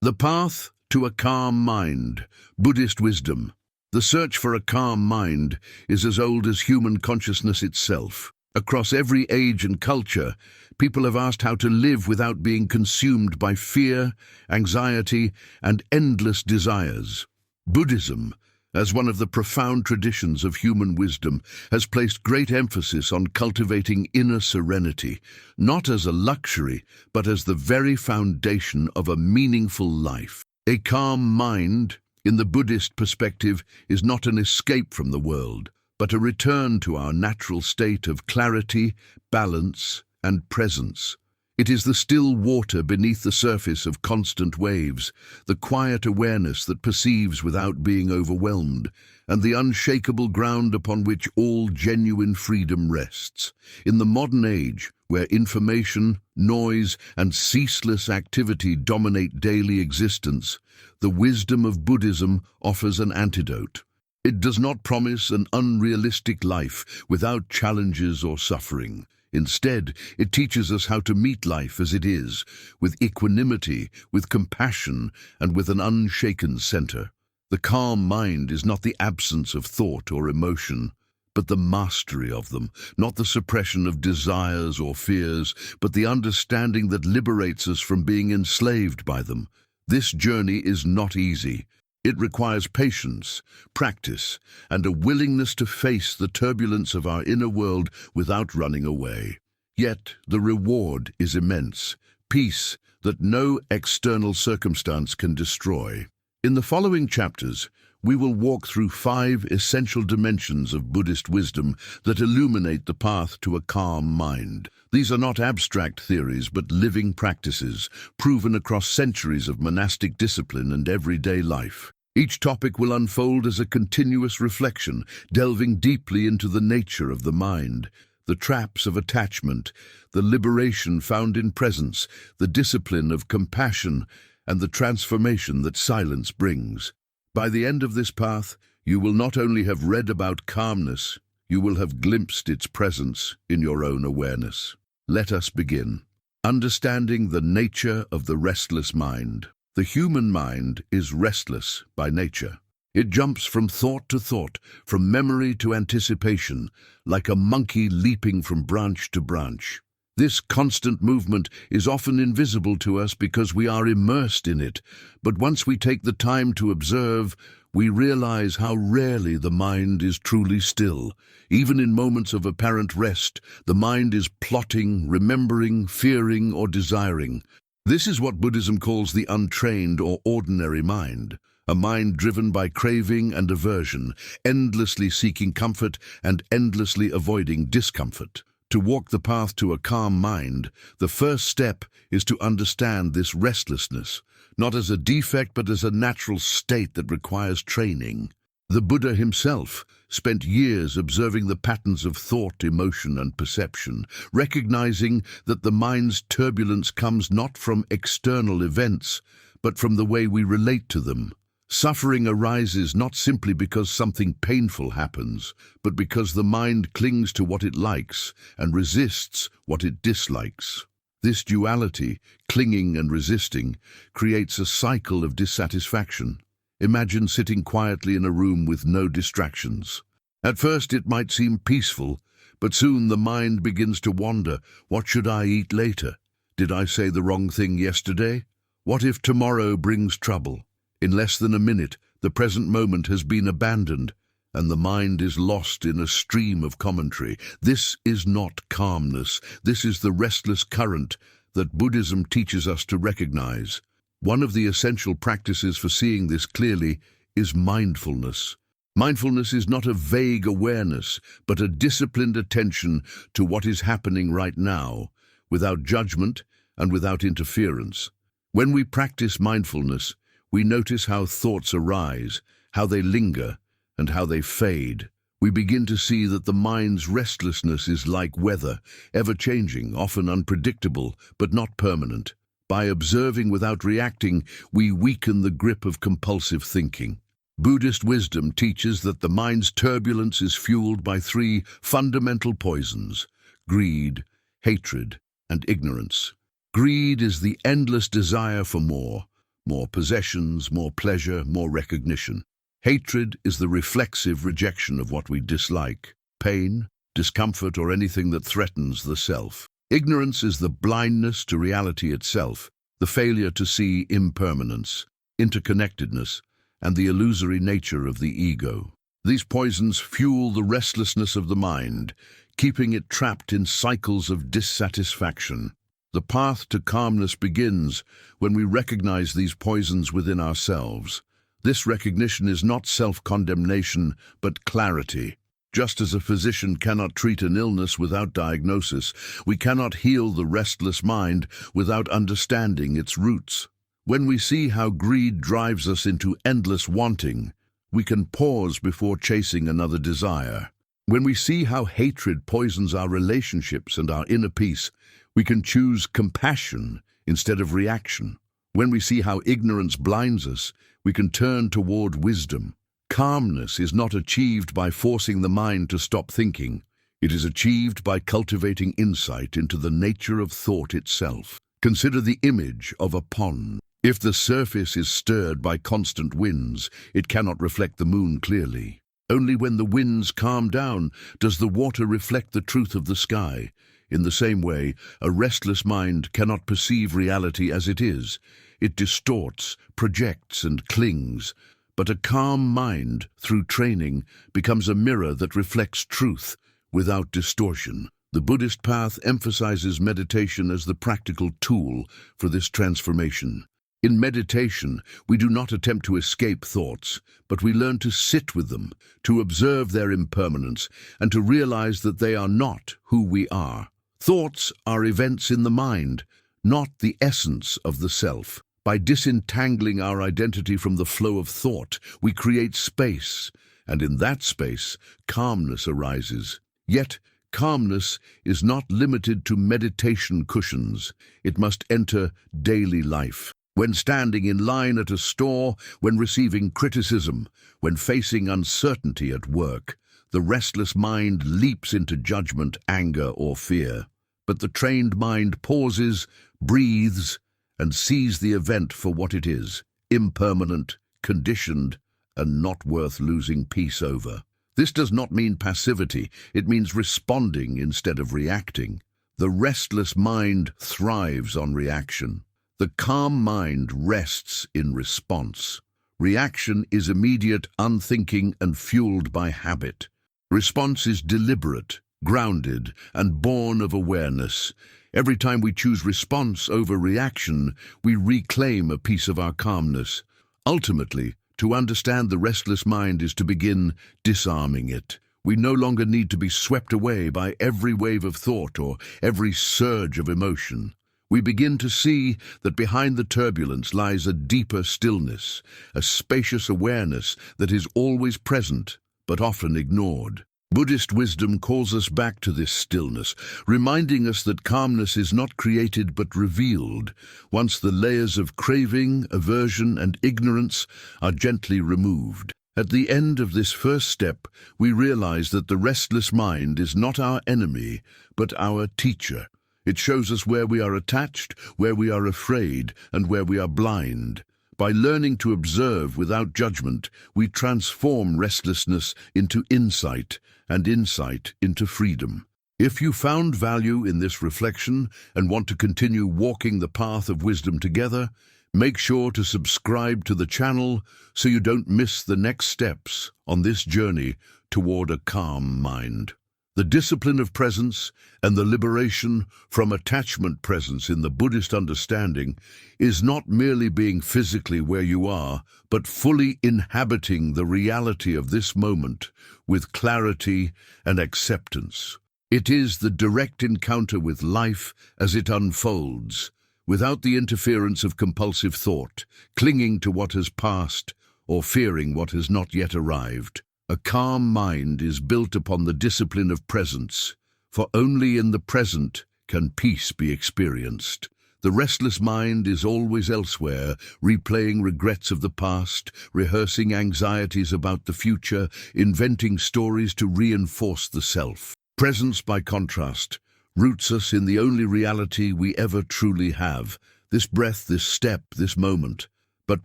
The path to a calm mind, Buddhist wisdom. The search for a calm mind is as old as human consciousness itself. Across every age and culture, people have asked how to live without being consumed by fear, anxiety, and endless desires. Buddhism, as one of the profound traditions of human wisdom, has placed great emphasis on cultivating inner serenity, not as a luxury, but as the very foundation of a meaningful life. A calm mind, in the Buddhist perspective, is not an escape from the world, but a return to our natural state of clarity, balance, and presence. It is the still water beneath the surface of constant waves, the quiet awareness that perceives without being overwhelmed, and the unshakable ground upon which all genuine freedom rests. In the modern age, where information, noise, and ceaseless activity dominate daily existence, the wisdom of Buddhism offers an antidote. It does not promise an unrealistic life without challenges or suffering. Instead, it teaches us how to meet life as it is, with equanimity, with compassion, and with an unshaken center. The calm mind is not the absence of thought or emotion, but the mastery of them, not the suppression of desires or fears, but the understanding that liberates us from being enslaved by them. This journey is not easy. It requires patience, practice, and a willingness to face the turbulence of our inner world without running away. Yet the reward is immense, peace that no external circumstance can destroy. In the following chapters, we will walk through 5 essential dimensions of Buddhist wisdom that illuminate the path to a calm mind. These are not abstract theories, but living practices, proven across centuries of monastic discipline and everyday life. Each topic will unfold as a continuous reflection, delving deeply into the nature of the mind, the traps of attachment, the liberation found in presence, the discipline of compassion, and the transformation that silence brings. By the end of this path, you will not only have read about calmness, you will have glimpsed its presence in your own awareness. Let us begin. Understanding the nature of the restless mind. The human mind is restless by nature. It jumps from thought to thought, from memory to anticipation, like a monkey leaping from branch to branch. This constant movement is often invisible to us because we are immersed in it, but once we take the time to observe, we realize how rarely the mind is truly still. Even in moments of apparent rest, the mind is plotting, remembering, fearing, or desiring. This is what Buddhism calls the untrained or ordinary mind, a mind driven by craving and aversion, endlessly seeking comfort and endlessly avoiding discomfort. To walk the path to a calm mind, the first step is to understand this restlessness, not as a defect but as a natural state that requires training. The Buddha himself spent years observing the patterns of thought, emotion, and perception, recognizing that the mind's turbulence comes not from external events, but from the way we relate to them. Suffering arises not simply because something painful happens, but because the mind clings to what it likes and resists what it dislikes. This duality, clinging and resisting, creates a cycle of dissatisfaction. Imagine sitting quietly in a room with no distractions. At first it might seem peaceful, but soon the mind begins to wander. What should I eat later? Did I say the wrong thing yesterday? What if tomorrow brings trouble? In less than a minute, the present moment has been abandoned, and the mind is lost in a stream of commentary. This is not calmness. This is the restless current that Buddhism teaches us to recognize. One of the essential practices for seeing this clearly is mindfulness. Mindfulness is not a vague awareness, but a disciplined attention to what is happening right now, without judgment and without interference. When we practice mindfulness, we notice how thoughts arise, how they linger, and how they fade. We begin to see that the mind's restlessness is like weather, ever-changing, often unpredictable, but not permanent. By observing without reacting, we weaken the grip of compulsive thinking. Buddhist wisdom teaches that the mind's turbulence is fueled by 3 fundamental poisons: greed, hatred, and ignorance. Greed is the endless desire for more, more possessions, more pleasure, more recognition. Hatred is the reflexive rejection of what we dislike, pain, discomfort, or anything that threatens the self. Ignorance is the blindness to reality itself, the failure to see impermanence, interconnectedness, and the illusory nature of the ego. These poisons fuel the restlessness of the mind, keeping it trapped in cycles of dissatisfaction. The path to calmness begins when we recognize these poisons within ourselves. This recognition is not self-condemnation, but clarity. Just as a physician cannot treat an illness without diagnosis, we cannot heal the restless mind without understanding its roots. When we see how greed drives us into endless wanting, we can pause before chasing another desire. When we see how hatred poisons our relationships and our inner peace, we can choose compassion instead of reaction. When we see how ignorance blinds us, we can turn toward wisdom. Calmness is not achieved by forcing the mind to stop thinking. It is achieved by cultivating insight into the nature of thought itself. Consider the image of a pond. If the surface is stirred by constant winds, it cannot reflect the moon clearly. Only when the winds calm down does the water reflect the truth of the sky. In the same way, a restless mind cannot perceive reality as it is. It distorts, projects, and clings. But a calm mind, through training, becomes a mirror that reflects truth without distortion. The Buddhist path emphasizes meditation as the practical tool for this transformation. In meditation, we do not attempt to escape thoughts, but we learn to sit with them, to observe their impermanence, and to realize that they are not who we are. Thoughts are events in the mind, not the essence of the self. By disentangling our identity from the flow of thought, we create space, and in that space, calmness arises. Yet, calmness is not limited to meditation cushions. It must enter daily life. When standing in line at a store, when receiving criticism, when facing uncertainty at work, the restless mind leaps into judgment, anger, or fear. But the trained mind pauses, breathes, and sees the event for what it is, impermanent, conditioned, and not worth losing peace over. This does not mean passivity, it means responding instead of reacting. The restless mind thrives on reaction. The calm mind rests in response. Reaction is immediate, unthinking, and fueled by habit. Response is deliberate, grounded, and born of awareness. Every time we choose response over reaction, we reclaim a piece of our calmness. Ultimately, to understand the restless mind is to begin disarming it. We no longer need to be swept away by every wave of thought or every surge of emotion. We begin to see that behind the turbulence lies a deeper stillness, a spacious awareness that is always present but often ignored. Buddhist wisdom calls us back to this stillness, reminding us that calmness is not created but revealed, once the layers of craving, aversion, and ignorance are gently removed. At the end of this first step, we realize that the restless mind is not our enemy, but our teacher. It shows us where we are attached, where we are afraid, and where we are blind. By learning to observe without judgment, we transform restlessness into insight, and insight into freedom. If you found value in this reflection and want to continue walking the path of wisdom together, make sure to subscribe to the channel so you don't miss the next steps on this journey toward a calm mind. The discipline of presence and the liberation from attachment presence in the Buddhist understanding is not merely being physically where you are, but fully inhabiting the reality of this moment with clarity and acceptance. It is the direct encounter with life as it unfolds, without the interference of compulsive thought, clinging to what has passed or fearing what has not yet arrived. A calm mind is built upon the discipline of presence, for only in the present can peace be experienced. The restless mind is always elsewhere, replaying regrets of the past, rehearsing anxieties about the future, inventing stories to reinforce the self. Presence, by contrast, roots us in the only reality we ever truly have, this breath, this step, this moment. But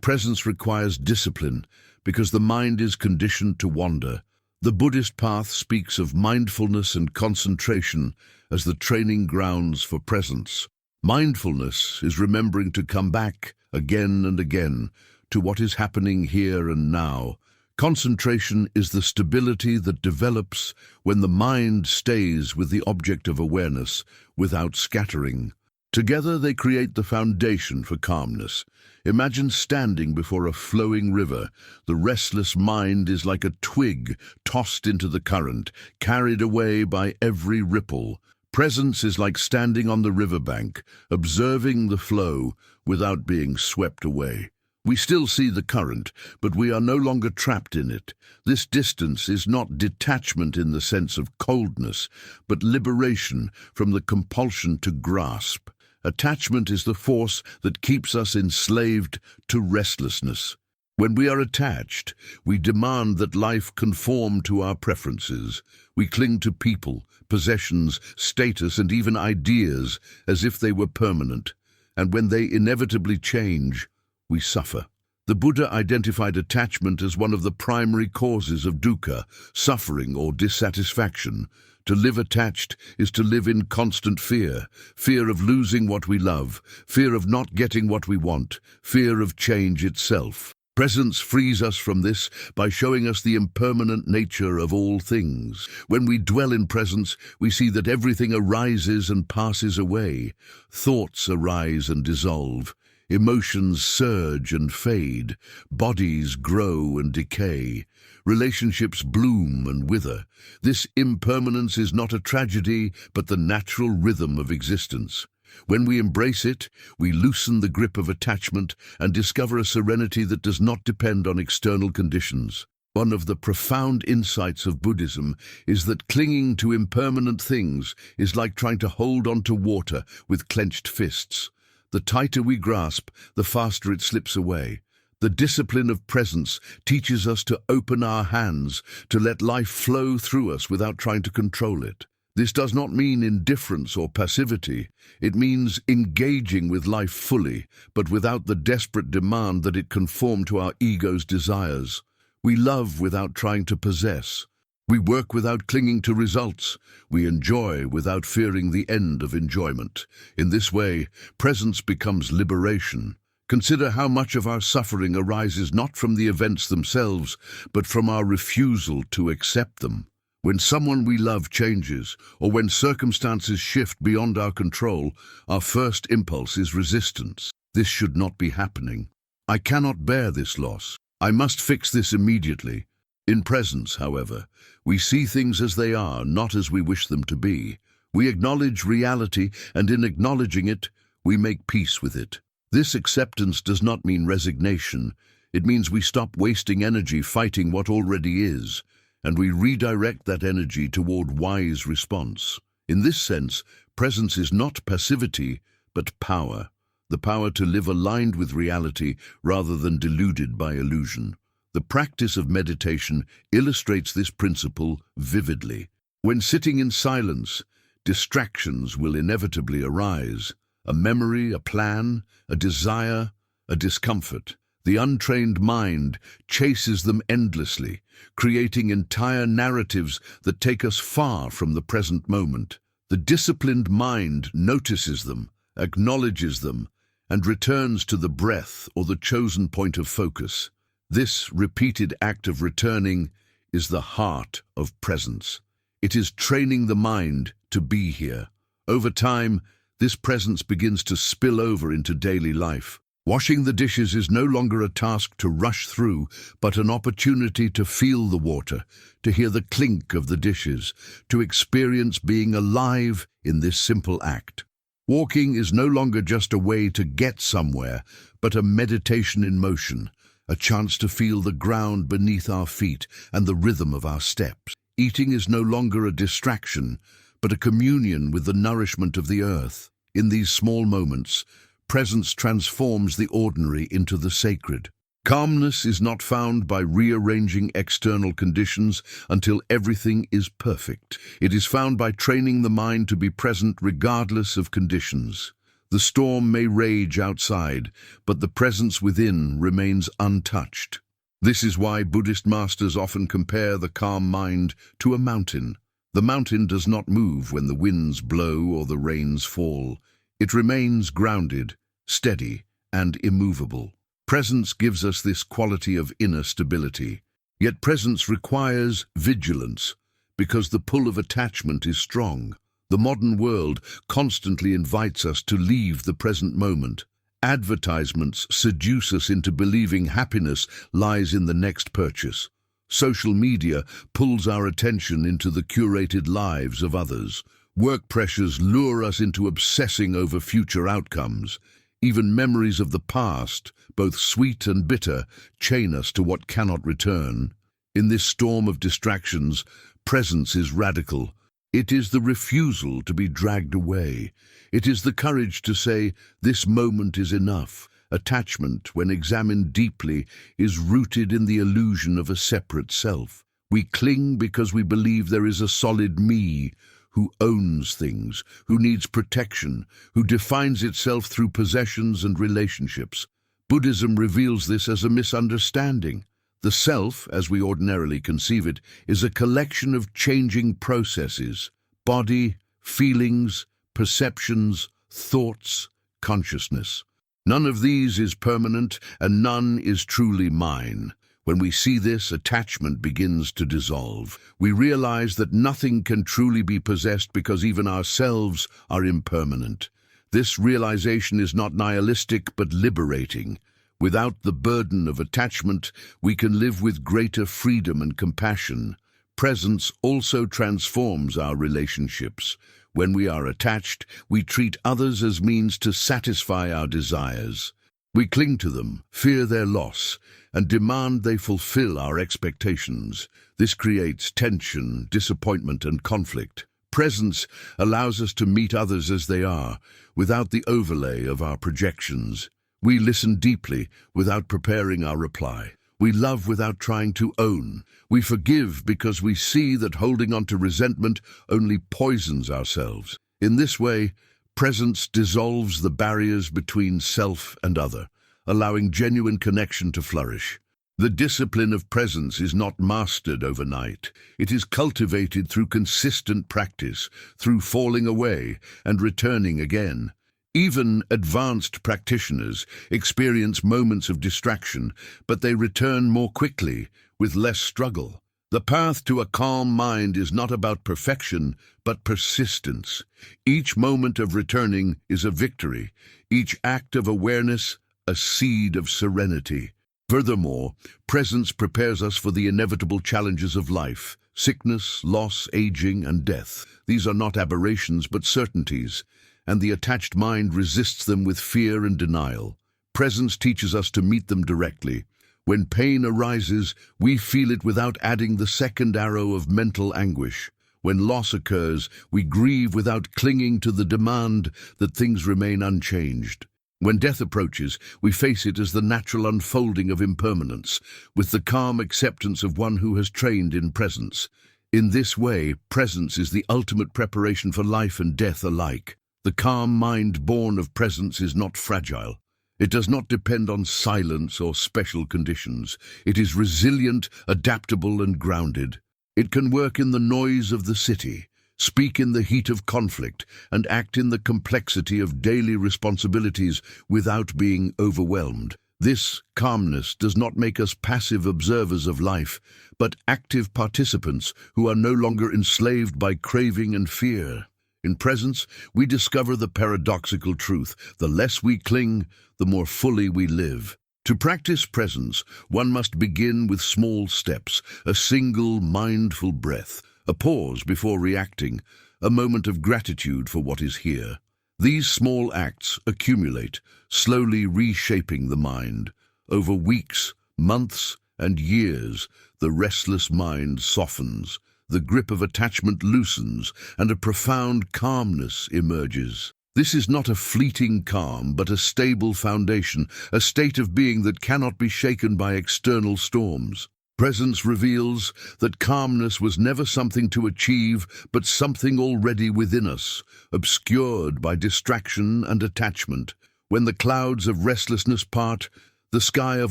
presence requires discipline because the mind is conditioned to wander. The Buddhist path speaks of mindfulness and concentration as the training grounds for presence. Mindfulness is remembering to come back again and again to what is happening here and now. Concentration is the stability that develops when the mind stays with the object of awareness without scattering. Together they create the foundation for calmness. Imagine standing before a flowing river. The restless mind is like a twig tossed into the current, carried away by every ripple. Presence is like standing on the riverbank, observing the flow without being swept away. We still see the current, but we are no longer trapped in it. This distance is not detachment in the sense of coldness, but liberation from the compulsion to grasp. Attachment is the force that keeps us enslaved to restlessness. When we are attached, we demand that life conform to our preferences. We cling to people, possessions, status, and even ideas as if they were permanent. And when they inevitably change, we suffer. The Buddha identified attachment as one of the primary causes of dukkha, suffering or dissatisfaction. To live attached is to live in constant fear, fear of losing what we love, fear of not getting what we want, fear of change itself. Presence frees us from this by showing us the impermanent nature of all things. When we dwell in presence, we see that everything arises and passes away. Thoughts arise and dissolve. Emotions surge and fade, bodies grow and decay, relationships bloom and wither. This impermanence is not a tragedy, but the natural rhythm of existence. When we embrace it, we loosen the grip of attachment and discover a serenity that does not depend on external conditions. One of the profound insights of Buddhism is that clinging to impermanent things is like trying to hold on to water with clenched fists. The tighter we grasp, the faster it slips away. The discipline of presence teaches us to open our hands, to let life flow through us without trying to control it. This does not mean indifference or passivity. It means engaging with life fully, but without the desperate demand that it conform to our ego's desires. We love without trying to possess. We work without clinging to results. We enjoy without fearing the end of enjoyment. In this way, presence becomes liberation. Consider how much of our suffering arises not from the events themselves, but from our refusal to accept them. When someone we love changes, or when circumstances shift beyond our control, our first impulse is resistance. This should not be happening. I cannot bear this loss. I must fix this immediately. In presence, however, we see things as they are, not as we wish them to be. We acknowledge reality, and in acknowledging it, we make peace with it. This acceptance does not mean resignation. It means we stop wasting energy fighting what already is, and we redirect that energy toward wise response. In this sense, presence is not passivity, but power. The power to live aligned with reality rather than deluded by illusion. The practice of meditation illustrates this principle vividly. When sitting in silence, distractions will inevitably arise. A memory, a plan, a desire, a discomfort. The untrained mind chases them endlessly, creating entire narratives that take us far from the present moment. The disciplined mind notices them, acknowledges them, and returns to the breath or the chosen point of focus. This repeated act of returning is the heart of presence. It is training the mind to be here. Over time, this presence begins to spill over into daily life. Washing the dishes is no longer a task to rush through, but an opportunity to feel the water, to hear the clink of the dishes, to experience being alive in this simple act. Walking is no longer just a way to get somewhere, but a meditation in motion, a chance to feel the ground beneath our feet and the rhythm of our steps. Eating is no longer a distraction, but a communion with the nourishment of the earth. In these small moments, presence transforms the ordinary into the sacred. Calmness is not found by rearranging external conditions until everything is perfect. It is found by training the mind to be present regardless of conditions. The storm may rage outside, but the presence within remains untouched. This is why Buddhist masters often compare the calm mind to a mountain. The mountain does not move when the winds blow or the rains fall. It remains grounded, steady, and immovable. Presence gives us this quality of inner stability. Yet presence requires vigilance, because the pull of attachment is strong. The modern world constantly invites us to leave the present moment. Advertisements seduce us into believing happiness lies in the next purchase. Social media pulls our attention into the curated lives of others. Work pressures lure us into obsessing over future outcomes. Even memories of the past, both sweet and bitter, chain us to what cannot return. In this storm of distractions, presence is radical. It is the refusal to be dragged away. It is the courage to say, "This moment is enough." Attachment, when examined deeply, is rooted in the illusion of a separate self. We cling because we believe there is a solid me, who owns things, who needs protection, who defines itself through possessions and relationships. Buddhism reveals this as a misunderstanding. The self, as we ordinarily conceive it, is a collection of changing processes: body, feelings, perceptions, thoughts, consciousness. None of these is permanent, and none is truly mine. When we see this, attachment begins to dissolve. We realize that nothing can truly be possessed because even ourselves are impermanent. This realization is not nihilistic but liberating. Without the burden of attachment, we can live with greater freedom and compassion. Presence also transforms our relationships. When we are attached, we treat others as means to satisfy our desires. We cling to them, fear their loss, and demand they fulfill our expectations. This creates tension, disappointment, and conflict. Presence allows us to meet others as they are, without the overlay of our projections. We listen deeply without preparing our reply. We love without trying to own. We forgive because we see that holding on to resentment only poisons ourselves. In this way, presence dissolves the barriers between self and other, allowing genuine connection to flourish. The discipline of presence is not mastered overnight. It is cultivated through consistent practice, through falling away and returning again. Even advanced practitioners experience moments of distraction, but they return more quickly, with less struggle. The path to a calm mind is not about perfection, but persistence. Each moment of returning is a victory, each act of awareness a seed of serenity. Furthermore, presence prepares us for the inevitable challenges of life: sickness, loss, aging, and death. These are not aberrations, but certainties, and the attached mind resists them with fear and denial. Presence teaches us to meet them directly. When pain arises, we feel it without adding the second arrow of mental anguish. When loss occurs, we grieve without clinging to the demand that things remain unchanged. When death approaches, we face it as the natural unfolding of impermanence, with the calm acceptance of one who has trained in presence. In this way, presence is the ultimate preparation for life and death alike. The calm mind born of presence is not fragile. It does not depend on silence or special conditions. It is resilient, adaptable, and grounded. It can work in the noise of the city, speak in the heat of conflict, and act in the complexity of daily responsibilities without being overwhelmed. This calmness does not make us passive observers of life, but active participants who are no longer enslaved by craving and fear. In presence, we discover the paradoxical truth: the less we cling, the more fully we live. To practice presence, one must begin with small steps: a single mindful breath, a pause before reacting, a moment of gratitude for what is here. These small acts accumulate, slowly reshaping the mind. Over weeks, months, and years, the restless mind softens. The grip of attachment loosens, and a profound calmness emerges. This is not a fleeting calm, but a stable foundation, a state of being that cannot be shaken by external storms. Presence reveals that calmness was never something to achieve, but something already within us, obscured by distraction and attachment. When the clouds of restlessness part, the sky of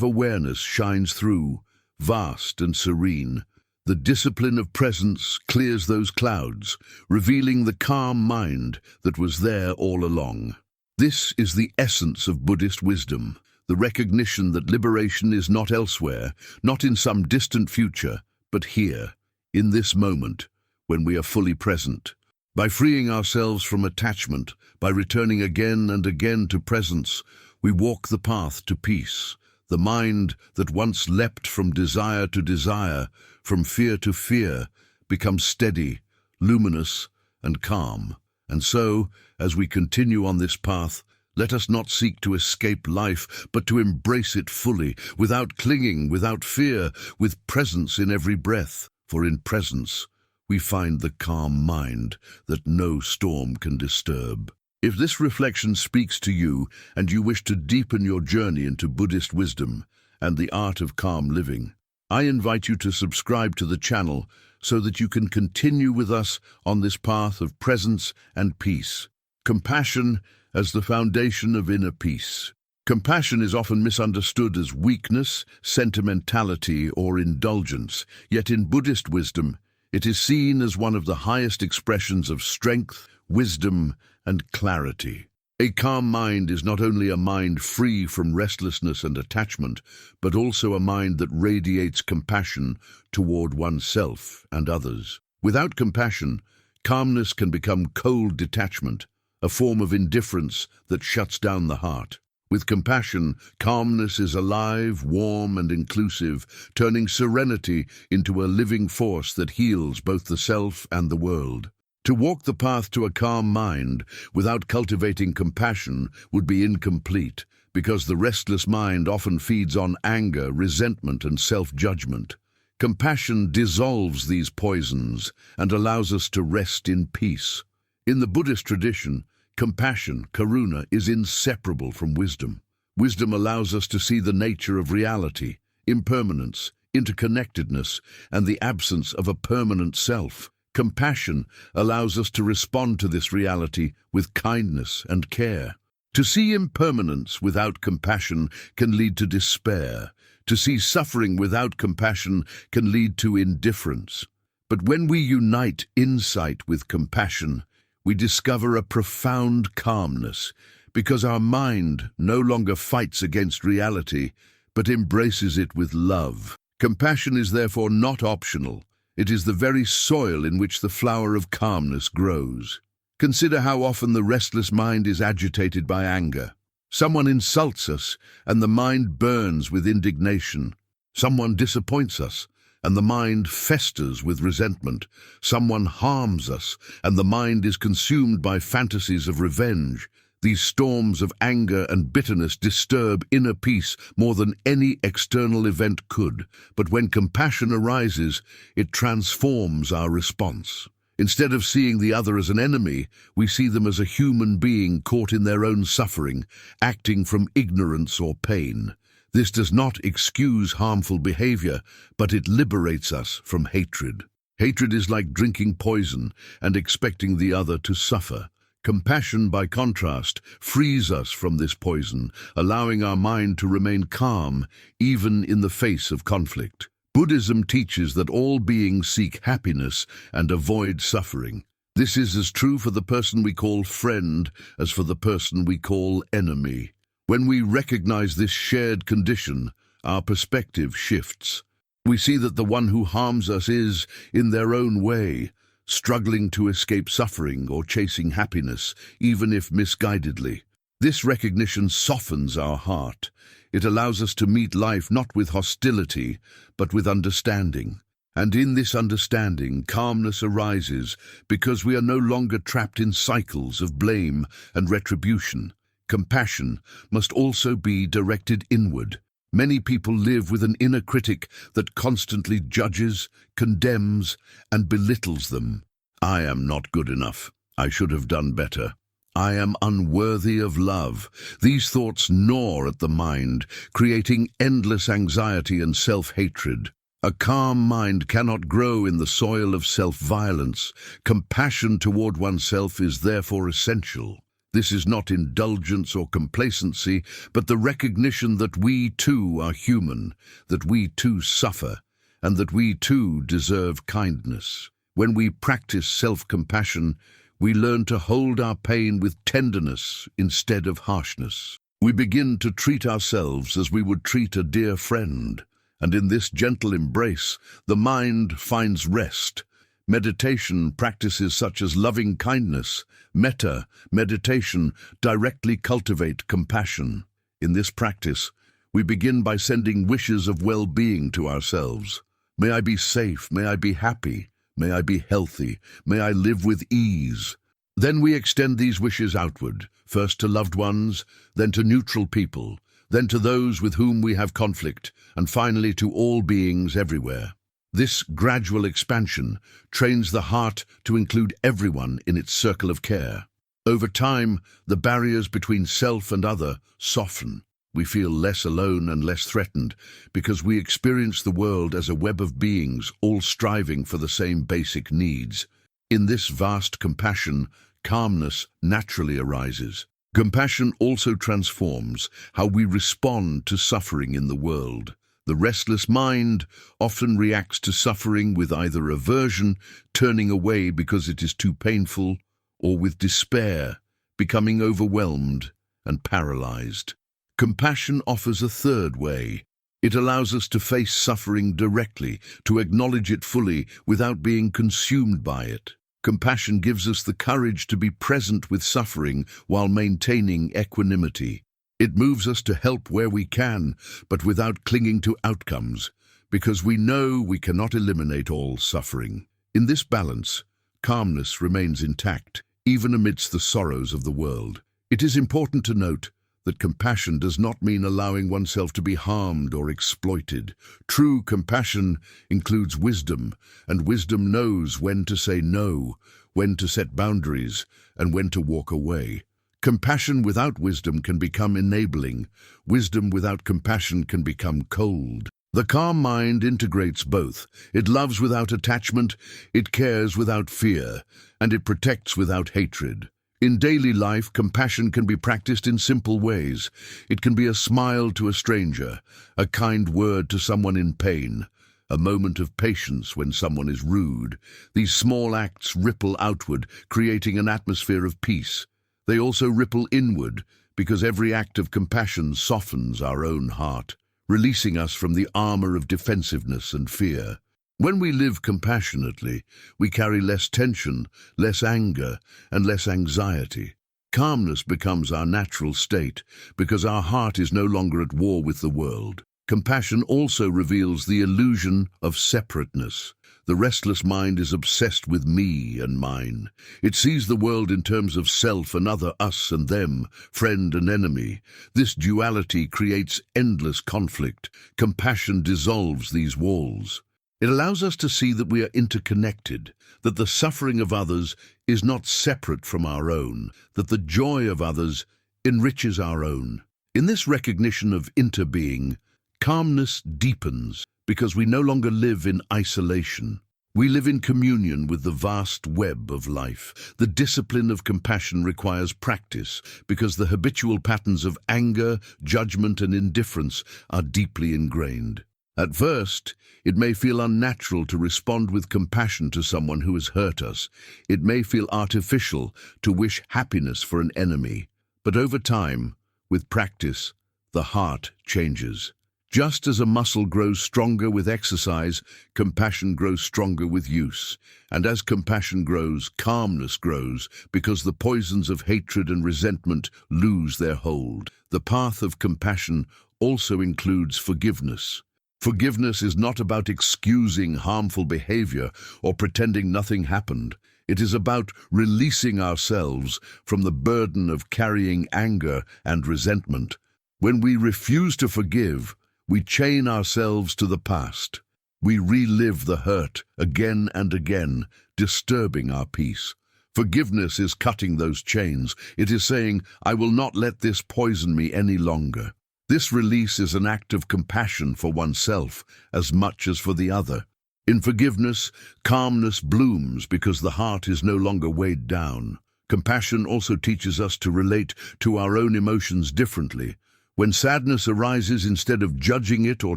awareness shines through, vast and serene. The discipline of presence clears those clouds, revealing the calm mind that was there all along. This is the essence of Buddhist wisdom, the recognition that liberation is not elsewhere, not in some distant future, but here, in this moment, when we are fully present. By freeing ourselves from attachment, by returning again and again to presence, we walk the path to peace. The mind that once leapt from desire to desire, from fear to fear, becomes steady, luminous, and calm. And so, as we continue on this path, let us not seek to escape life, but to embrace it fully, without clinging, without fear, with presence in every breath. For in presence, we find the calm mind that no storm can disturb. If this reflection speaks to you and you wish to deepen your journey into Buddhist wisdom and the art of calm living, I invite you to subscribe to the channel so that you can continue with us on this path of presence and peace. Compassion as the foundation of inner peace. Compassion is often misunderstood as weakness, sentimentality, or indulgence, yet in Buddhist wisdom, it is seen as one of the highest expressions of strength, wisdom, and clarity. A calm mind is not only a mind free from restlessness and attachment, but also a mind that radiates compassion toward oneself and others. Without compassion, calmness can become cold detachment, a form of indifference that shuts down the heart. With compassion, calmness is alive, warm, and inclusive, turning serenity into a living force that heals both the self and the world. To walk the path to a calm mind without cultivating compassion would be incomplete, because the restless mind often feeds on anger, resentment, and self-judgment. Compassion dissolves these poisons and allows us to rest in peace. In the Buddhist tradition, compassion, karuna, is inseparable from wisdom. Wisdom allows us to see the nature of reality, impermanence, interconnectedness, and the absence of a permanent self. Compassion allows us to respond to this reality with kindness and care. To see impermanence without compassion can lead to despair. To see suffering without compassion can lead to indifference. But when we unite insight with compassion, we discover a profound calmness, because our mind no longer fights against reality, but embraces it with love. Compassion is therefore not optional. It is the very soil in which the flower of calmness grows. Consider how often the restless mind is agitated by anger. Someone insults us, and the mind burns with indignation. Someone disappoints us, and the mind festers with resentment. Someone harms us, and the mind is consumed by fantasies of revenge. These storms of anger and bitterness disturb inner peace more than any external event could. But when compassion arises, it transforms our response. Instead of seeing the other as an enemy, we see them as a human being caught in their own suffering, acting from ignorance or pain. This does not excuse harmful behavior, but it liberates us from hatred. Hatred is like drinking poison and expecting the other to suffer. Compassion, by contrast, frees us from this poison, allowing our mind to remain calm, even in the face of conflict. Buddhism teaches that all beings seek happiness and avoid suffering. This is as true for the person we call friend as for the person we call enemy. When we recognize this shared condition, our perspective shifts. We see that the one who harms us is, in their own way, struggling to escape suffering or chasing happiness, even if misguidedly. This recognition softens our heart. It allows us to meet life not with hostility, but with understanding. And in this understanding, calmness arises because we are no longer trapped in cycles of blame and retribution. Compassion must also be directed inward. Many people live with an inner critic that constantly judges, condemns, and belittles them. I am not good enough. I should have done better. I am unworthy of love. These thoughts gnaw at the mind, creating endless anxiety and self-hatred. A calm mind cannot grow in the soil of self-violence. Compassion toward oneself is therefore essential. This is not indulgence or complacency, but the recognition that we too are human, that we too suffer, and that we too deserve kindness. When we practice self-compassion, we learn to hold our pain with tenderness instead of harshness. We begin to treat ourselves as we would treat a dear friend, and in this gentle embrace, the mind finds rest. Meditation practices such as loving kindness, metta, meditation, directly cultivate compassion. In this practice, we begin by sending wishes of well-being to ourselves. May I be safe, may I be happy, may I be healthy, may I live with ease. Then we extend these wishes outward, first to loved ones, then to neutral people, then to those with whom we have conflict, and finally to all beings everywhere. This gradual expansion trains the heart to include everyone in its circle of care. Over time, the barriers between self and other soften. We feel less alone and less threatened because we experience the world as a web of beings all striving for the same basic needs. In this vast compassion, calmness naturally arises. Compassion also transforms how we respond to suffering in the world. The restless mind often reacts to suffering with either aversion, turning away because it is too painful, or with despair, becoming overwhelmed and paralyzed. Compassion offers a third way. It allows us to face suffering directly, to acknowledge it fully without being consumed by it. Compassion gives us the courage to be present with suffering while maintaining equanimity. It moves us to help where we can, but without clinging to outcomes, because we know we cannot eliminate all suffering. In this balance, calmness remains intact, even amidst the sorrows of the world. It is important to note that compassion does not mean allowing oneself to be harmed or exploited. True compassion includes wisdom, and wisdom knows when to say no, when to set boundaries, and when to walk away. Compassion without wisdom can become enabling. Wisdom without compassion can become cold. The calm mind integrates both. It loves without attachment, it cares without fear, and it protects without hatred. In daily life, compassion can be practiced in simple ways. It can be a smile to a stranger, a kind word to someone in pain, a moment of patience when someone is rude. These small acts ripple outward, creating an atmosphere of peace. They also ripple inward, because every act of compassion softens our own heart, releasing us from the armor of defensiveness and fear. When we live compassionately, we carry less tension, less anger, and less anxiety. Calmness becomes our natural state, because our heart is no longer at war with the world. Compassion also reveals the illusion of separateness. The restless mind is obsessed with me and mine. It sees the world in terms of self and other, us and them, friend and enemy. This duality creates endless conflict. Compassion dissolves these walls. It allows us to see that we are interconnected, that the suffering of others is not separate from our own, that the joy of others enriches our own. In this recognition of interbeing, calmness deepens because we no longer live in isolation. We live in communion with the vast web of life. The discipline of compassion requires practice because the habitual patterns of anger, judgment, and indifference are deeply ingrained. At first, it may feel unnatural to respond with compassion to someone who has hurt us. It may feel artificial to wish happiness for an enemy. But over time, with practice, the heart changes. Just as a muscle grows stronger with exercise, compassion grows stronger with use. And as compassion grows, calmness grows, because the poisons of hatred and resentment lose their hold. The path of compassion also includes forgiveness. Forgiveness is not about excusing harmful behavior or pretending nothing happened. It is about releasing ourselves from the burden of carrying anger and resentment. When we refuse to forgive, we chain ourselves to the past. We relive the hurt again and again, disturbing our peace. Forgiveness is cutting those chains. It is saying, I will not let this poison me any longer. This release is an act of compassion for oneself as much as for the other. In forgiveness, calmness blooms because the heart is no longer weighed down. Compassion also teaches us to relate to our own emotions differently. When sadness arises, instead of judging it or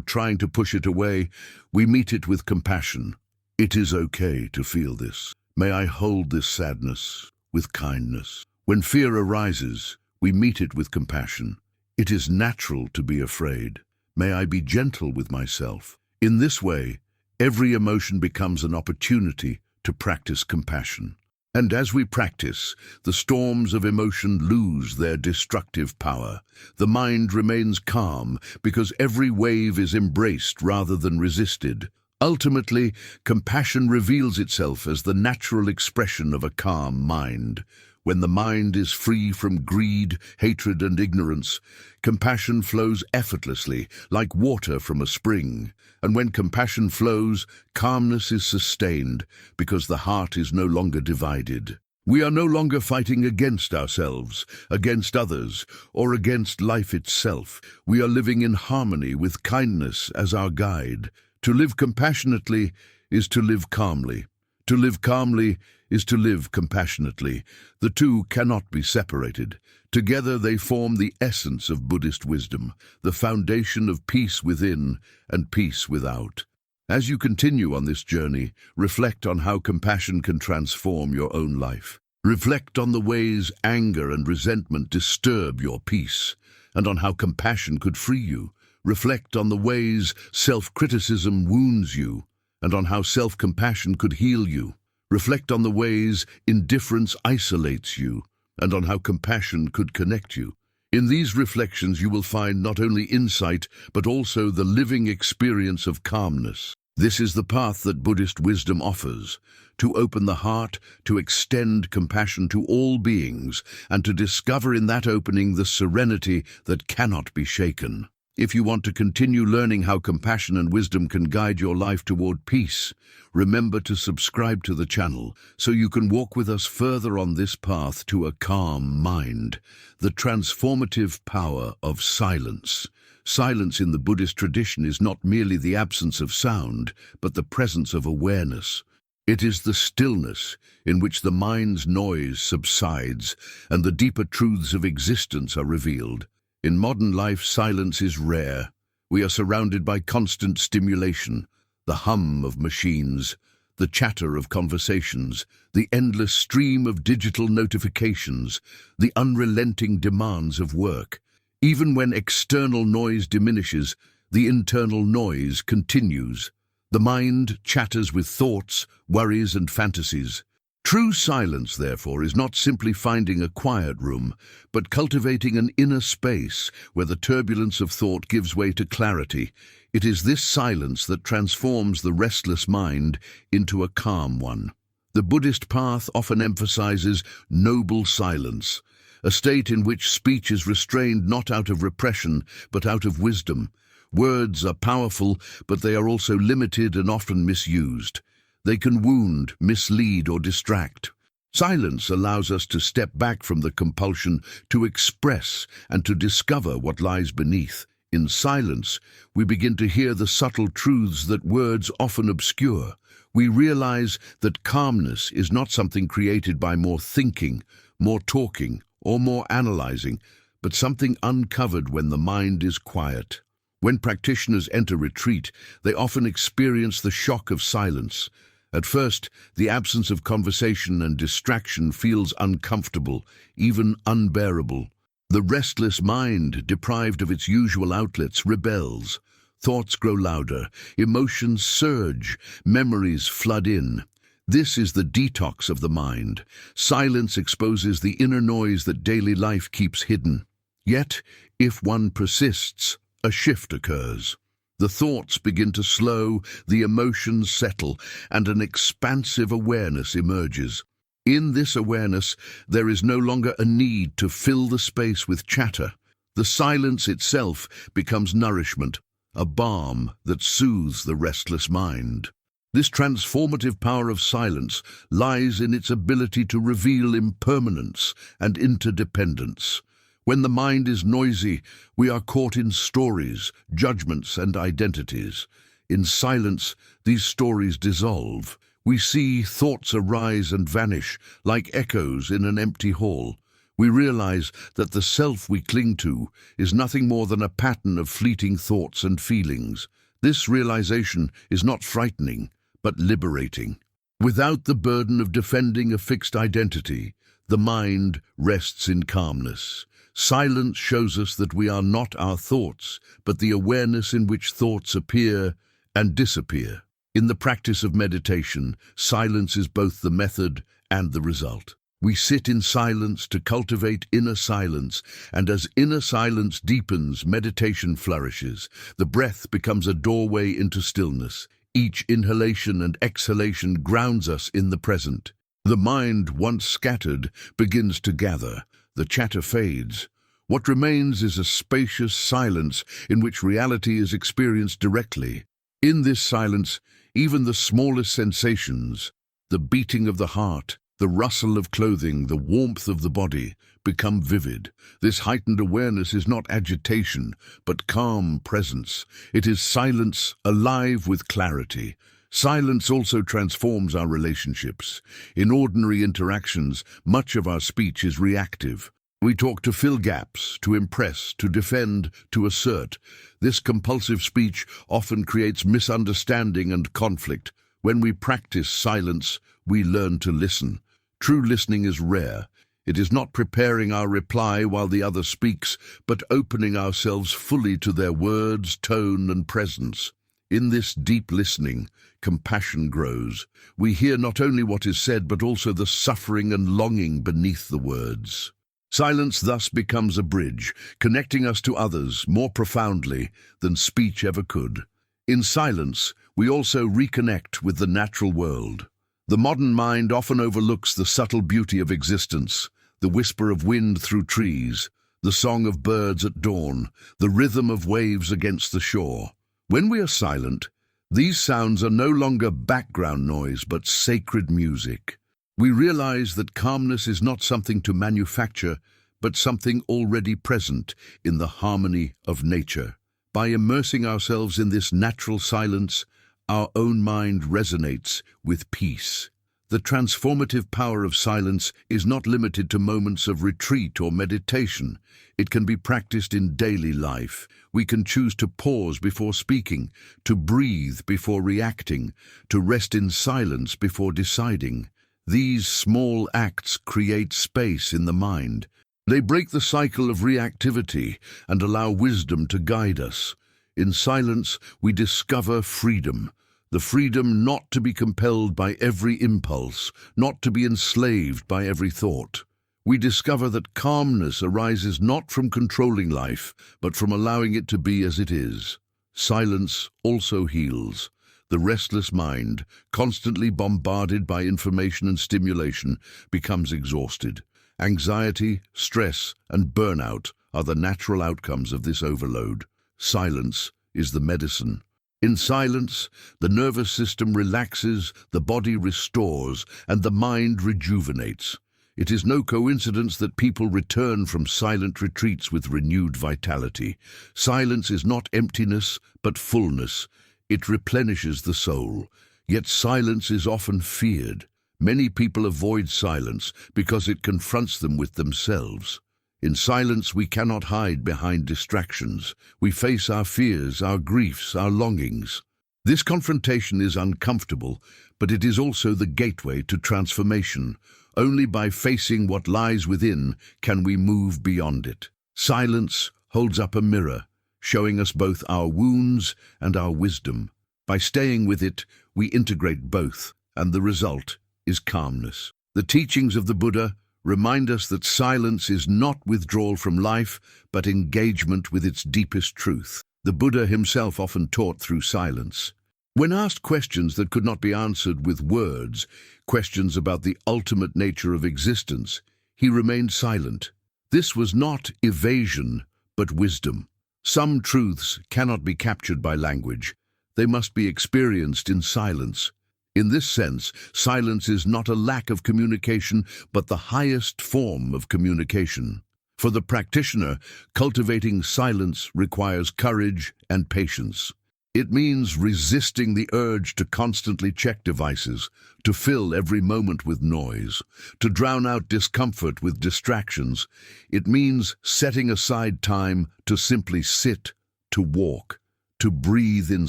trying to push it away, we meet it with compassion. It is okay to feel this. May I hold this sadness with kindness. When fear arises, we meet it with compassion. It is natural to be afraid. May I be gentle with myself. In this way, every emotion becomes an opportunity to practice compassion. And as we practice, the storms of emotion lose their destructive power. The mind remains calm because every wave is embraced rather than resisted. Ultimately, compassion reveals itself as the natural expression of a calm mind. When the mind is free from greed, hatred, and ignorance, compassion flows effortlessly, like water from a spring. And when compassion flows, calmness is sustained, because the heart is no longer divided. We are no longer fighting against ourselves, against others, or against life itself. We are living in harmony with kindness as our guide. To live compassionately is to live calmly. To live calmly is to live compassionately. The two cannot be separated. Together they form the essence of Buddhist wisdom, the foundation of peace within and peace without. As you continue on this journey, reflect on how compassion can transform your own life. Reflect on the ways anger and resentment disturb your peace, and on how compassion could free you. Reflect on the ways self-criticism wounds you, and on how self-compassion could heal you. Reflect on the ways indifference isolates you, and on how compassion could connect you. In these reflections you will find not only insight, but also the living experience of calmness. This is the path that Buddhist wisdom offers, to open the heart, to extend compassion to all beings, and to discover in that opening the serenity that cannot be shaken. If you want to continue learning how compassion and wisdom can guide your life toward peace, remember to subscribe to the channel so you can walk with us further on this path to a calm mind. The transformative power of silence. Silence in the Buddhist tradition is not merely the absence of sound, but the presence of awareness. It is the stillness in which the mind's noise subsides and the deeper truths of existence are revealed. In modern life, silence is rare. We are surrounded by constant stimulation, the hum of machines, the chatter of conversations, the endless stream of digital notifications, the unrelenting demands of work. Even when external noise diminishes, the internal noise continues. The mind chatters with thoughts, worries, and fantasies. True silence, therefore, is not simply finding a quiet room, but cultivating an inner space where the turbulence of thought gives way to clarity. It is this silence that transforms the restless mind into a calm one. The Buddhist path often emphasizes noble silence, a state in which speech is restrained not out of repression, but out of wisdom. Words are powerful, but they are also limited and often misused. They can wound, mislead, or distract. Silence allows us to step back from the compulsion to express and to discover what lies beneath. In silence, we begin to hear the subtle truths that words often obscure. We realize that calmness is not something created by more thinking, more talking, or more analyzing, but something uncovered when the mind is quiet. When practitioners enter retreat, they often experience the shock of silence. At first, the absence of conversation and distraction feels uncomfortable, even unbearable. The restless mind, deprived of its usual outlets, rebels. Thoughts grow louder, emotions surge, memories flood in. This is the detox of the mind. Silence exposes the inner noise that daily life keeps hidden. Yet, if one persists, a shift occurs. The thoughts begin to slow, the emotions settle, and an expansive awareness emerges. In this awareness, there is no longer a need to fill the space with chatter. The silence itself becomes nourishment, a balm that soothes the restless mind. This transformative power of silence lies in its ability to reveal impermanence and interdependence. When the mind is noisy, we are caught in stories, judgments, and identities. In silence, these stories dissolve. We see thoughts arise and vanish, like echoes in an empty hall. We realize that the self we cling to is nothing more than a pattern of fleeting thoughts and feelings. This realization is not frightening, but liberating. Without the burden of defending a fixed identity, the mind rests in calmness. Silence shows us that we are not our thoughts, but the awareness in which thoughts appear and disappear. In the practice of meditation, silence is both the method and the result. We sit in silence to cultivate inner silence, and as inner silence deepens, meditation flourishes. The breath becomes a doorway into stillness. Each inhalation and exhalation grounds us in the present. The mind, once scattered, begins to gather. The chatter fades. What remains is a spacious silence in which reality is experienced directly. In this silence, even the smallest sensations, the beating of the heart, the rustle of clothing, the warmth of the body, become vivid. This heightened awareness is not agitation, but calm presence. It is silence alive with clarity. Silence also transforms our relationships. In ordinary interactions, much of our speech is reactive. We talk to fill gaps, to impress, to defend, to assert. This compulsive speech often creates misunderstanding and conflict. When we practice silence, we learn to listen. True listening is rare. It is not preparing our reply while the other speaks, but opening ourselves fully to their words, tone, and presence. In this deep listening, compassion grows. We hear not only what is said, but also the suffering and longing beneath the words. Silence thus becomes a bridge, connecting us to others more profoundly than speech ever could. In silence, we also reconnect with the natural world. The modern mind often overlooks the subtle beauty of existence, the whisper of wind through trees, the song of birds at dawn, the rhythm of waves against the shore. When we are silent, these sounds are no longer background noise but sacred music. We realize that calmness is not something to manufacture, but something already present in the harmony of nature. By immersing ourselves in this natural silence, our own mind resonates with peace. The transformative power of silence is not limited to moments of retreat or meditation. It can be practiced in daily life. We can choose to pause before speaking, to breathe before reacting, to rest in silence before deciding. These small acts create space in the mind. They break the cycle of reactivity and allow wisdom to guide us. In silence, we discover freedom. The freedom not to be compelled by every impulse, not to be enslaved by every thought. We discover that calmness arises not from controlling life, but from allowing it to be as it is. Silence also heals. The restless mind, constantly bombarded by information and stimulation, becomes exhausted. Anxiety, stress, and burnout are the natural outcomes of this overload. Silence is the medicine. In silence, the nervous system relaxes, the body restores, and the mind rejuvenates. It is no coincidence that people return from silent retreats with renewed vitality. Silence is not emptiness, but fullness. It replenishes the soul. Yet silence is often feared. Many people avoid silence because it confronts them with themselves. In silence, we cannot hide behind distractions. We face our fears, our griefs, our longings. This confrontation is uncomfortable, but it is also the gateway to transformation. Only by facing what lies within can we move beyond it. Silence holds up a mirror, showing us both our wounds and our wisdom. By staying with it, we integrate both, and the result is calmness. The teachings of the Buddha remind us that silence is not withdrawal from life, but engagement with its deepest truth. The Buddha himself often taught through silence. When asked questions that could not be answered with words, questions about the ultimate nature of existence, he remained silent. This was not evasion, but wisdom. Some truths cannot be captured by language. They must be experienced in silence. In this sense, silence is not a lack of communication, but the highest form of communication. For the practitioner, cultivating silence requires courage and patience. It means resisting the urge to constantly check devices, to fill every moment with noise, to drown out discomfort with distractions. It means setting aside time to simply sit, to walk, to breathe in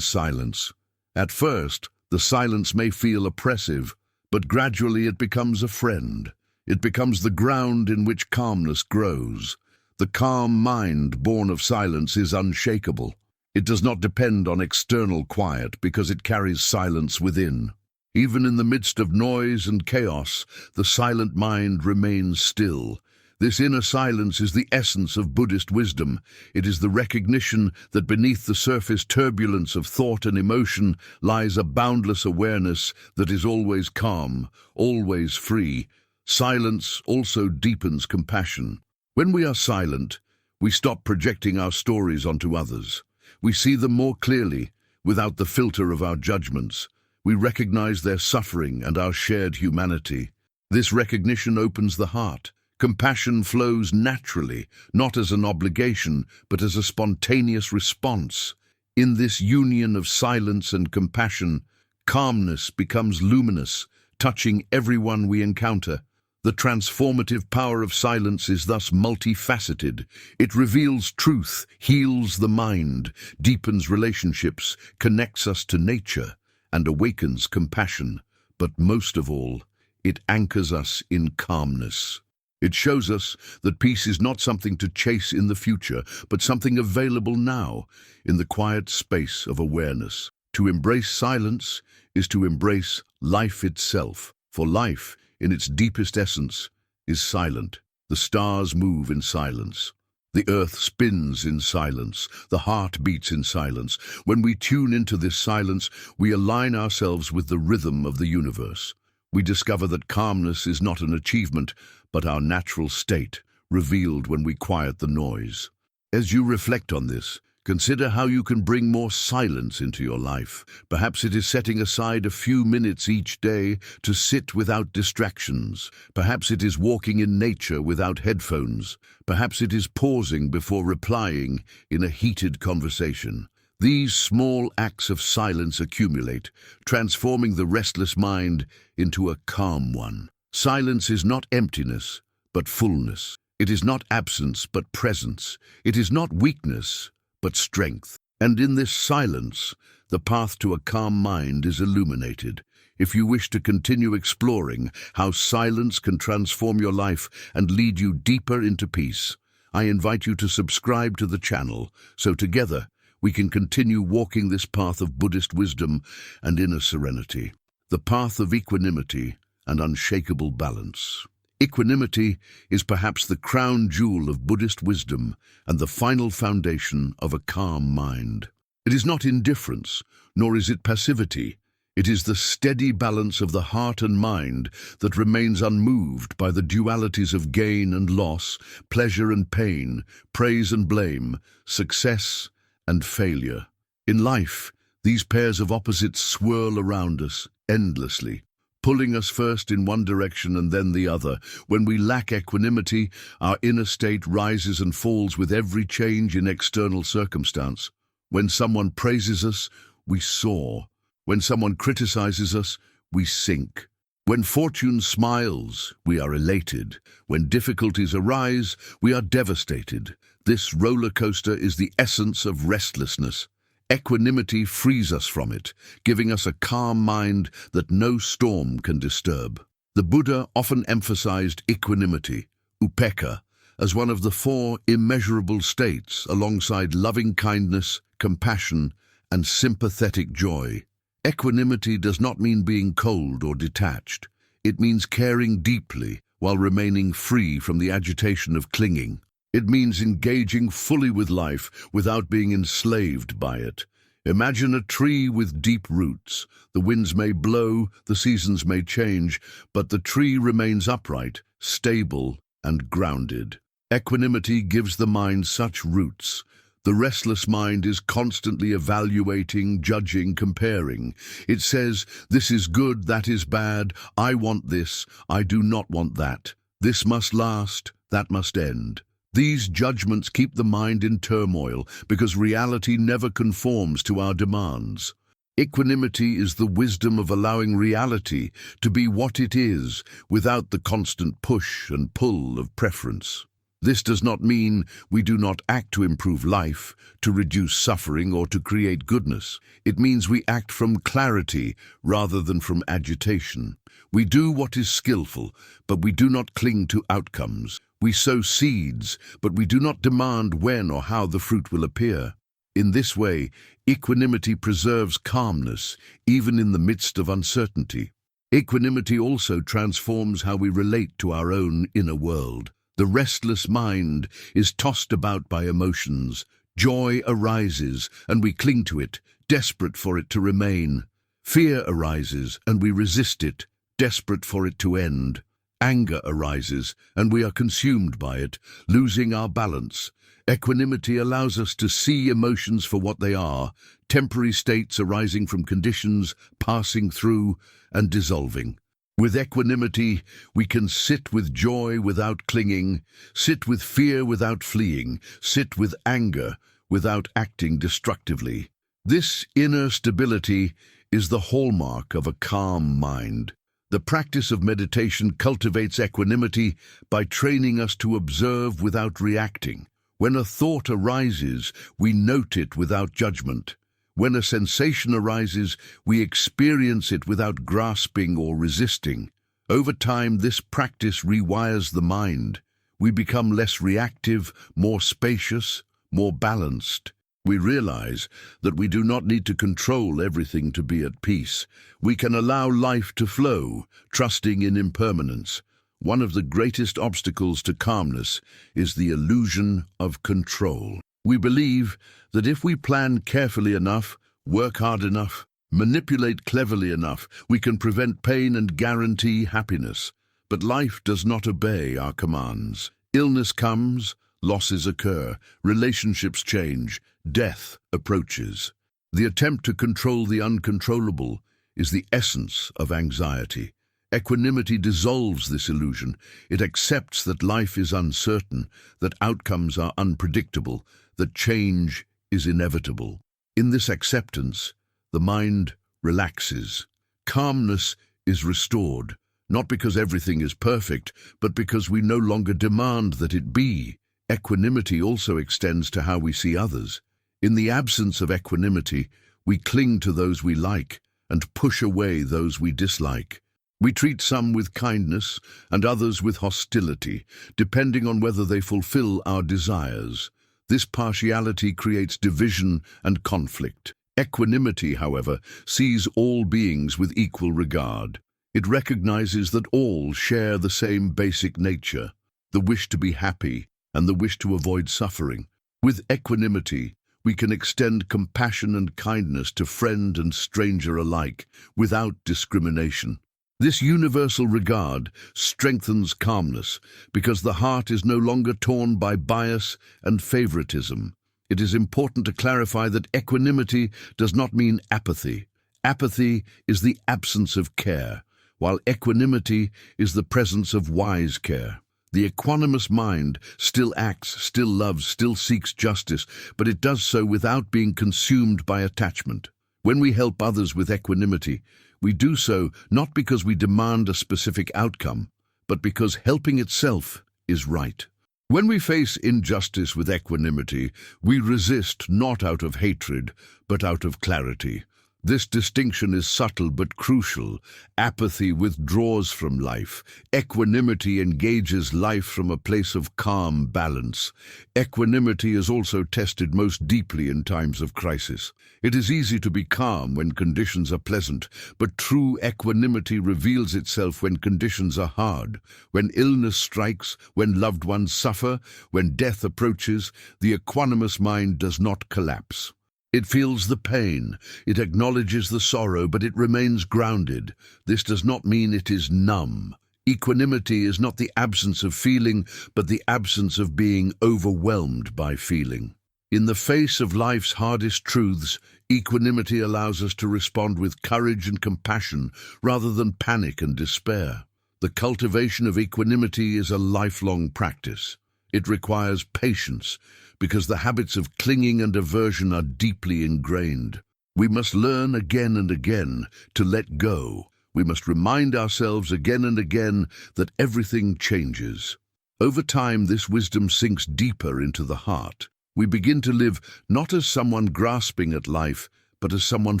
silence. At first, the silence may feel oppressive, but gradually it becomes a friend. It becomes the ground in which calmness grows. The calm mind born of silence is unshakable. It does not depend on external quiet because it carries silence within. Even in the midst of noise and chaos, the silent mind remains still. This inner silence is the essence of Buddhist wisdom. It is the recognition that beneath the surface turbulence of thought and emotion lies a boundless awareness that is always calm, always free. Silence also deepens compassion. When we are silent, we stop projecting our stories onto others. We see them more clearly, without the filter of our judgments. We recognize their suffering and our shared humanity. This recognition opens the heart. Compassion flows naturally, not as an obligation, but as a spontaneous response. In this union of silence and compassion, calmness becomes luminous, touching everyone we encounter. The transformative power of silence is thus multifaceted. It reveals truth, heals the mind, deepens relationships, connects us to nature, and awakens compassion. But most of all, it anchors us in calmness. It shows us that peace is not something to chase in the future, but something available now, in the quiet space of awareness. To embrace silence is to embrace life itself, for life, in its deepest essence, is silent. The stars move in silence. The earth spins in silence. The heart beats in silence. When we tune into this silence, we align ourselves with the rhythm of the universe. We discover that calmness is not an achievement, but our natural state, revealed when we quiet the noise. As you reflect on this, consider how you can bring more silence into your life. Perhaps it is setting aside a few minutes each day to sit without distractions. Perhaps it is walking in nature without headphones. Perhaps it is pausing before replying in a heated conversation. These small acts of silence accumulate, transforming the restless mind into a calm one. Silence is not emptiness, but fullness. It is not absence, but presence. It is not weakness, but strength. And in this silence, the path to a calm mind is illuminated. If you wish to continue exploring how silence can transform your life and lead you deeper into peace, I invite you to subscribe to the channel so together we can continue walking this path of Buddhist wisdom and inner serenity, the path of equanimity and unshakable balance. Equanimity is perhaps the crown jewel of Buddhist wisdom and the final foundation of a calm mind. It is not indifference, nor is it passivity. It is the steady balance of the heart and mind that remains unmoved by the dualities of gain and loss, pleasure and pain, praise and blame, success and failure. In life, these pairs of opposites swirl around us endlessly, pulling us first in one direction and then the other. When we lack equanimity, our inner state rises and falls with every change in external circumstance. When someone praises us, we soar. When someone criticizes us, we sink. When fortune smiles, we are elated. When difficulties arise, we are devastated. This roller coaster is the essence of restlessness. Equanimity frees us from it, giving us a calm mind that no storm can disturb. The Buddha often emphasized equanimity, upekkha, as one of the four immeasurable states alongside loving kindness, compassion, and sympathetic joy. Equanimity does not mean being cold or detached. It means caring deeply while remaining free from the agitation of clinging. It means engaging fully with life without being enslaved by it. Imagine a tree with deep roots. The winds may blow, the seasons may change, but the tree remains upright, stable, and grounded. Equanimity gives the mind such roots. The restless mind is constantly evaluating, judging, comparing. It says, this is good, that is bad, I want this, I do not want that. This must last, that must end. These judgments keep the mind in turmoil because reality never conforms to our demands. Equanimity is the wisdom of allowing reality to be what it is without the constant push and pull of preference. This does not mean we do not act to improve life, to reduce suffering, or to create goodness. It means we act from clarity rather than from agitation. We do what is skillful, but we do not cling to outcomes. We sow seeds, but we do not demand when or how the fruit will appear. In this way, equanimity preserves calmness, even in the midst of uncertainty. Equanimity also transforms how we relate to our own inner world. The restless mind is tossed about by emotions. Joy arises, and we cling to it, desperate for it to remain. Fear arises, and we resist it, desperate for it to end. Anger arises, and we are consumed by it, losing our balance. Equanimity allows us to see emotions for what they are, temporary states arising from conditions, passing through and dissolving. With equanimity, we can sit with joy without clinging, sit with fear without fleeing, sit with anger without acting destructively. This inner stability is the hallmark of a calm mind. The practice of meditation cultivates equanimity by training us to observe without reacting. When a thought arises, we note it without judgment. When a sensation arises, we experience it without grasping or resisting. Over time, this practice rewires the mind. We become less reactive, more spacious, more balanced. We realize that we do not need to control everything to be at peace. We can allow life to flow, trusting in impermanence. One of the greatest obstacles to calmness is the illusion of control. We believe that if we plan carefully enough, work hard enough, manipulate cleverly enough, we can prevent pain and guarantee happiness. But life does not obey our commands. Illness comes, losses occur, relationships change, death approaches. The attempt to control the uncontrollable is the essence of anxiety. Equanimity dissolves this illusion. It accepts that life is uncertain, that outcomes are unpredictable, that change is inevitable. In this acceptance, the mind relaxes. Calmness is restored, not because everything is perfect, but because we no longer demand that it be. Equanimity also extends to how we see others. In the absence of equanimity, we cling to those we like and push away those we dislike. We treat some with kindness and others with hostility, depending on whether they fulfill our desires. This partiality creates division and conflict. Equanimity, however, sees all beings with equal regard. It recognizes that all share the same basic nature, the wish to be happy and the wish to avoid suffering. With equanimity, we can extend compassion and kindness to friend and stranger alike, without discrimination. This universal regard strengthens calmness because the heart is no longer torn by bias and favoritism. It is important to clarify that equanimity does not mean apathy. Apathy is the absence of care, while equanimity is the presence of wise care. The equanimous mind still acts, still loves, still seeks justice, but it does so without being consumed by attachment. When we help others with equanimity, we do so not because we demand a specific outcome, but because helping itself is right. When we face injustice with equanimity, we resist not out of hatred, but out of clarity. This distinction is subtle but crucial. Apathy withdraws from life. Equanimity engages life from a place of calm balance. Equanimity is also tested most deeply in times of crisis. It is easy to be calm when conditions are pleasant, but true equanimity reveals itself when conditions are hard. When illness strikes, when loved ones suffer, when death approaches, the equanimous mind does not collapse. It feels the pain, it acknowledges the sorrow, but it remains grounded. This does not mean it is numb. Equanimity is not the absence of feeling, but the absence of being overwhelmed by feeling. In the face of life's hardest truths, equanimity allows us to respond with courage and compassion rather than panic and despair. The cultivation of equanimity is a lifelong practice. It requires patience, because the habits of clinging and aversion are deeply ingrained. We must learn again and again to let go. We must remind ourselves again and again that everything changes. Over time, this wisdom sinks deeper into the heart. We begin to live not as someone grasping at life, but as someone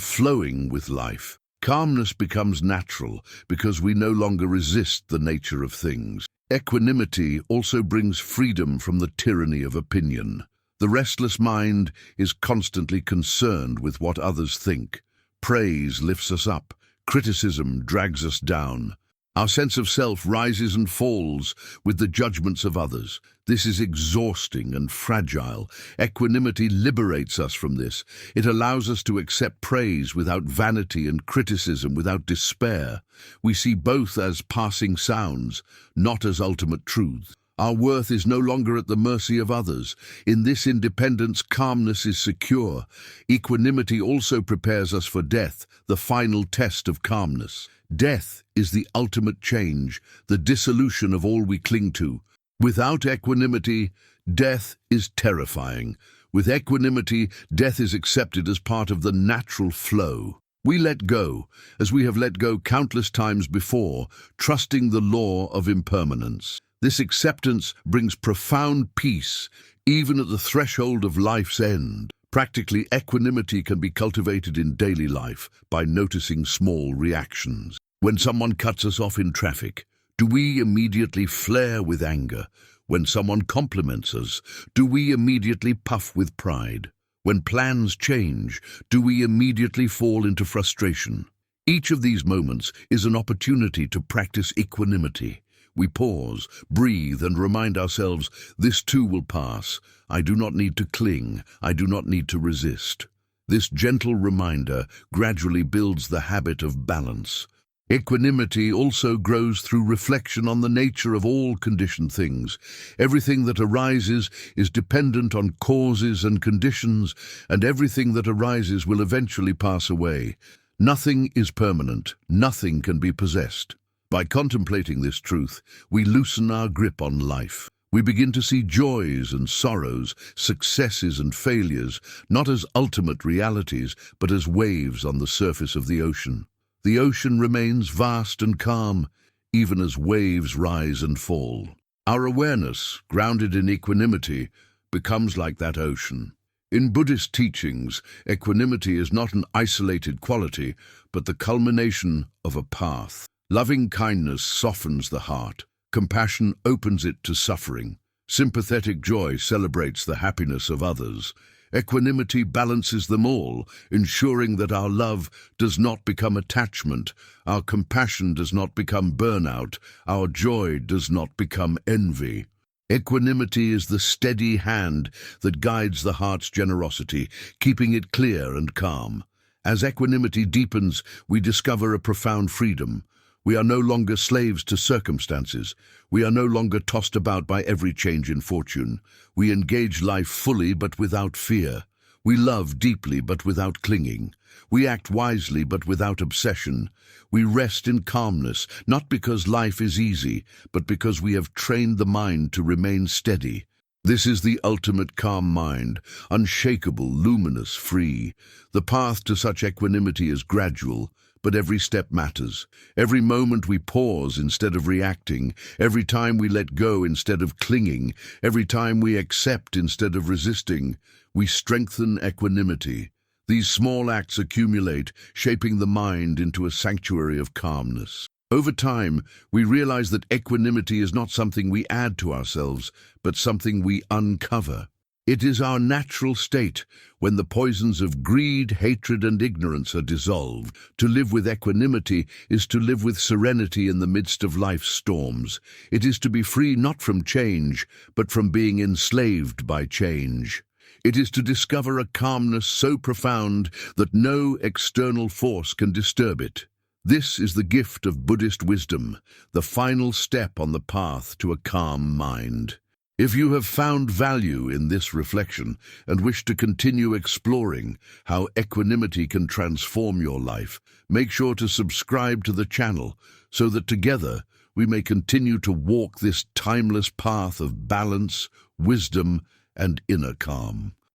flowing with life. Calmness becomes natural because we no longer resist the nature of things. Equanimity also brings freedom from the tyranny of opinion. The restless mind is constantly concerned with what others think. Praise lifts us up. Criticism drags us down. Our sense of self rises and falls with the judgments of others. This is exhausting and fragile. Equanimity liberates us from this. It allows us to accept praise without vanity and criticism without despair. We see both as passing sounds, not as ultimate truth. Our worth is no longer at the mercy of others. In this independence, calmness is secure. Equanimity also prepares us for death, the final test of calmness. Death is the ultimate change, the dissolution of all we cling to. Without equanimity, death is terrifying. With equanimity, death is accepted as part of the natural flow. We let go, as we have let go countless times before, trusting the law of impermanence. This acceptance brings profound peace, even at the threshold of life's end. Practically, equanimity can be cultivated in daily life by noticing small reactions. When someone cuts us off in traffic, do we immediately flare with anger? When someone compliments us, do we immediately puff with pride? When plans change, do we immediately fall into frustration? Each of these moments is an opportunity to practice equanimity. We pause, breathe, and remind ourselves, this too will pass. I do not need to cling. I do not need to resist. This gentle reminder gradually builds the habit of balance. Equanimity also grows through reflection on the nature of all conditioned things. Everything that arises is dependent on causes and conditions, and everything that arises will eventually pass away. Nothing is permanent. Nothing can be possessed. By contemplating this truth, we loosen our grip on life. We begin to see joys and sorrows, successes and failures, not as ultimate realities, but as waves on the surface of the ocean. The ocean remains vast and calm, even as waves rise and fall. Our awareness, grounded in equanimity, becomes like that ocean. In Buddhist teachings, equanimity is not an isolated quality, but the culmination of a path. Loving kindness softens the heart. Compassion opens it to suffering. Sympathetic joy celebrates the happiness of others. Equanimity balances them all, ensuring that our love does not become attachment, our compassion does not become burnout, our joy does not become envy. Equanimity is the steady hand that guides the heart's generosity, keeping it clear and calm. As equanimity deepens, we discover a profound freedom. We are no longer slaves to circumstances. We are no longer tossed about by every change in fortune. We engage life fully but without fear. We love deeply but without clinging. We act wisely but without obsession. We rest in calmness, not because life is easy, but because we have trained the mind to remain steady. This is the ultimate calm mind, unshakable, luminous, free. The path to such equanimity is gradual, but every step matters. Every moment we pause instead of reacting, every time we let go instead of clinging, every time we accept instead of resisting, we strengthen equanimity. These small acts accumulate, shaping the mind into a sanctuary of calmness. Over time, we realize that equanimity is not something we add to ourselves, but something we uncover. It is our natural state, when the poisons of greed, hatred, and ignorance are dissolved. To live with equanimity is to live with serenity in the midst of life's storms. It is to be free not from change, but from being enslaved by change. It is to discover a calmness so profound that no external force can disturb it. This is the gift of Buddhist wisdom, the final step on the path to a calm mind. If you have found value in this reflection and wish to continue exploring how equanimity can transform your life, make sure to subscribe to the channel so that together we may continue to walk this timeless path of balance, wisdom, and inner calm.